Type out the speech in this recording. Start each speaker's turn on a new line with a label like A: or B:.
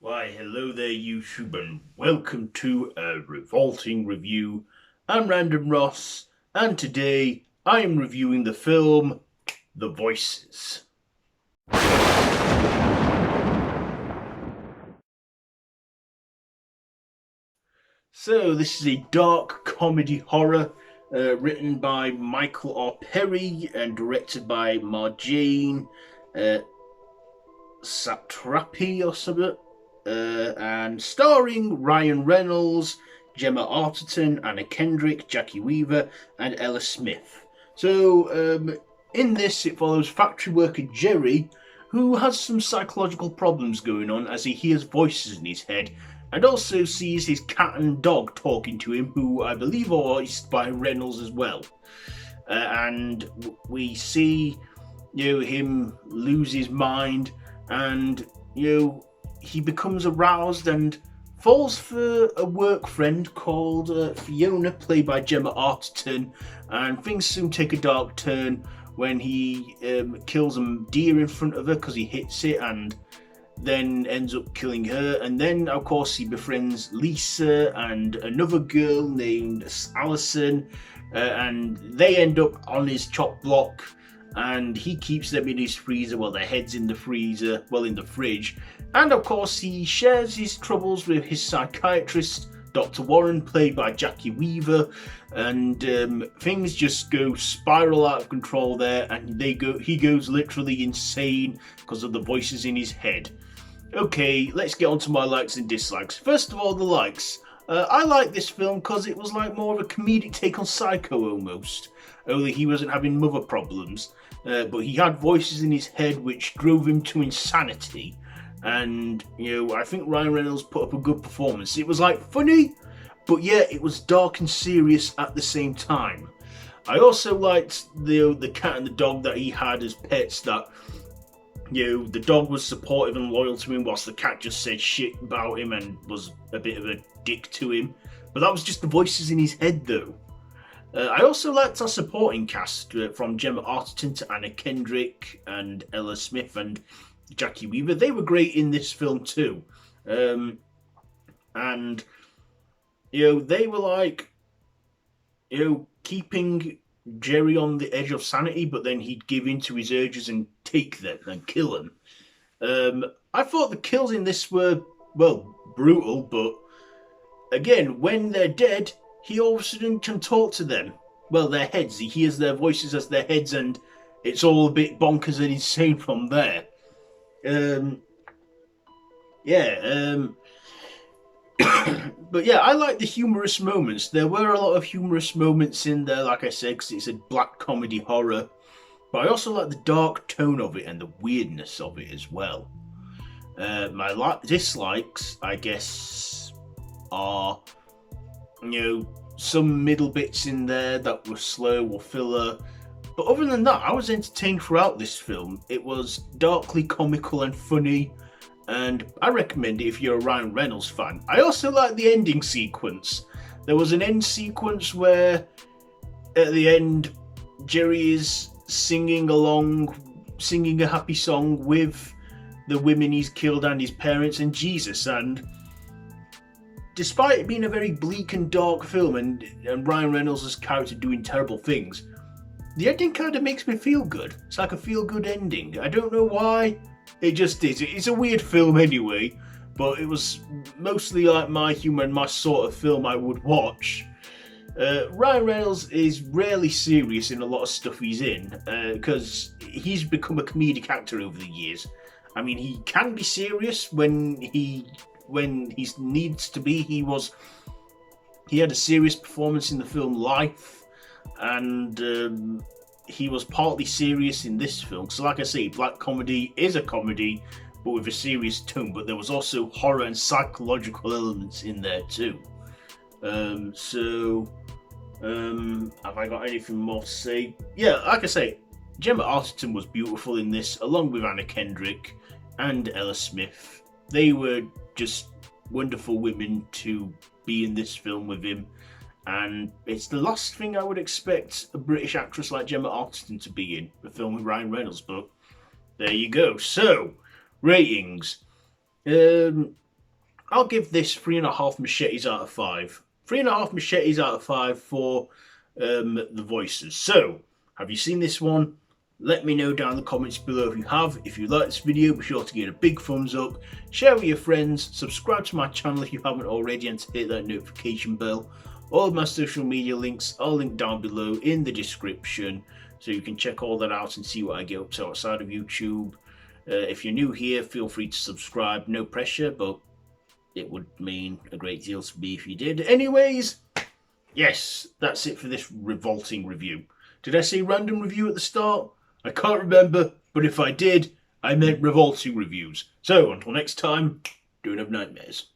A: Why, hello there, YouTube, and welcome to a Revolting review. I'm Random Ross, and today I am reviewing the film The Voices. So, this is a dark comedy horror written by Michael R. Perry and directed by Marjane Satrapi or something. And starring Ryan Reynolds, Gemma Arterton, Anna Kendrick, Jackie Weaver, and Ella Smith. So, in this, it follows factory worker Jerry, who has some psychological problems going on as he hears voices in his head, and also sees his cat and dog talking to him, who I believe are voiced by Reynolds as well. And we see, him lose his mind, and he becomes aroused and falls for a work friend called Fiona, played by Gemma Arterton, and things soon take a dark turn when he kills a deer in front of her because he hits it and then ends up killing her. And then, of course, he befriends Lisa and another girl named Alison, and they end up on his chop block, and he keeps them in his freezer while their head's in the freezer, in the fridge. And of course, he shares his troubles with his psychiatrist, Dr. Warren, played by Jackie Weaver, and things just go spiral out of control there, and he goes literally insane because of the voices in his head. Okay, let's get on to my likes and dislikes. First of all, the likes. I like this film because it was like more of a comedic take on Psycho almost, only he wasn't having mother problems, but he had voices in his head which drove him to insanity. And I think Ryan Reynolds put up a good performance. It was like funny, but yeah, it was dark and serious at the same time. I also liked the cat and the dog that he had as pets. That the dog was supportive and loyal to him, whilst the cat just said shit about him and was a bit of a dick to him. But that was just the voices in his head, though. I also liked our supporting cast, from Gemma Arterton to Anna Kendrick and Ella Smith and Jackie Weaver. They were great in this film too. And they were like, keeping Jerry on the edge of sanity, but then he'd give in to his urges and take them and kill him. I thought the kills in this were, brutal, but again, when they're dead, he all of a sudden can talk to them. Their heads. He hears their voices as their heads, and it's all a bit bonkers and insane from there. But yeah, I like the humorous moments. There were a lot of humorous moments in there, like I said, because it's a black comedy horror. But I also like the dark tone of it and the weirdness of it as well. My dislikes, I guess, are, some middle bits in there that were slow or filler. But other than that, I was entertained throughout this film. It was darkly comical and funny, and I recommend it if you're a Ryan Reynolds fan. I also like the ending sequence. There was an end sequence where, at the end, Jerry is singing a happy song with the women he's killed and his parents and Jesus. And despite it being a very bleak and dark film and Ryan Reynolds' character doing terrible things, the ending kind of makes me feel good. It's like a feel-good ending. I don't know why. It just is. It's a weird film anyway, but it was mostly like my humour and my sort of film I would watch. Ryan Reynolds is rarely serious in a lot of stuff he's in, because he's become a comedic actor over the years. I mean, he can be serious when he needs to be. He had a serious performance in the film Life, and he was partly serious in this film. So like I say, black comedy is a comedy, but with a serious tone. But there was also horror and psychological elements in there too. Have I got anything more to say? Yeah, like I say, Gemma Arterton was beautiful in this, along with Anna Kendrick and Ella Smith. They were just wonderful women to be in this film with him. And it's the last thing I would expect a British actress like Gemma Arterton to be in, a film with Ryan Reynolds, but there you go. So, ratings. I'll give this 3.5 machetes out of 5. 3.5 machetes out of 5 for the voices. So, have you seen this one? Let me know down in the comments below if you have. If you like this video, be sure to give it a big thumbs up, share with your friends, subscribe to my channel if you haven't already, and to hit that notification bell. All of my social media links are linked down below in the description, so you can check all that out and see what I get up to outside of YouTube. If you're new here, feel free to subscribe. No pressure, but it would mean a great deal to me if you did. Anyways, yes, that's it for this Revolting review. Did I say random review at the start? I can't remember, but if I did, I meant Revolting reviews. So, until next time, don't have nightmares.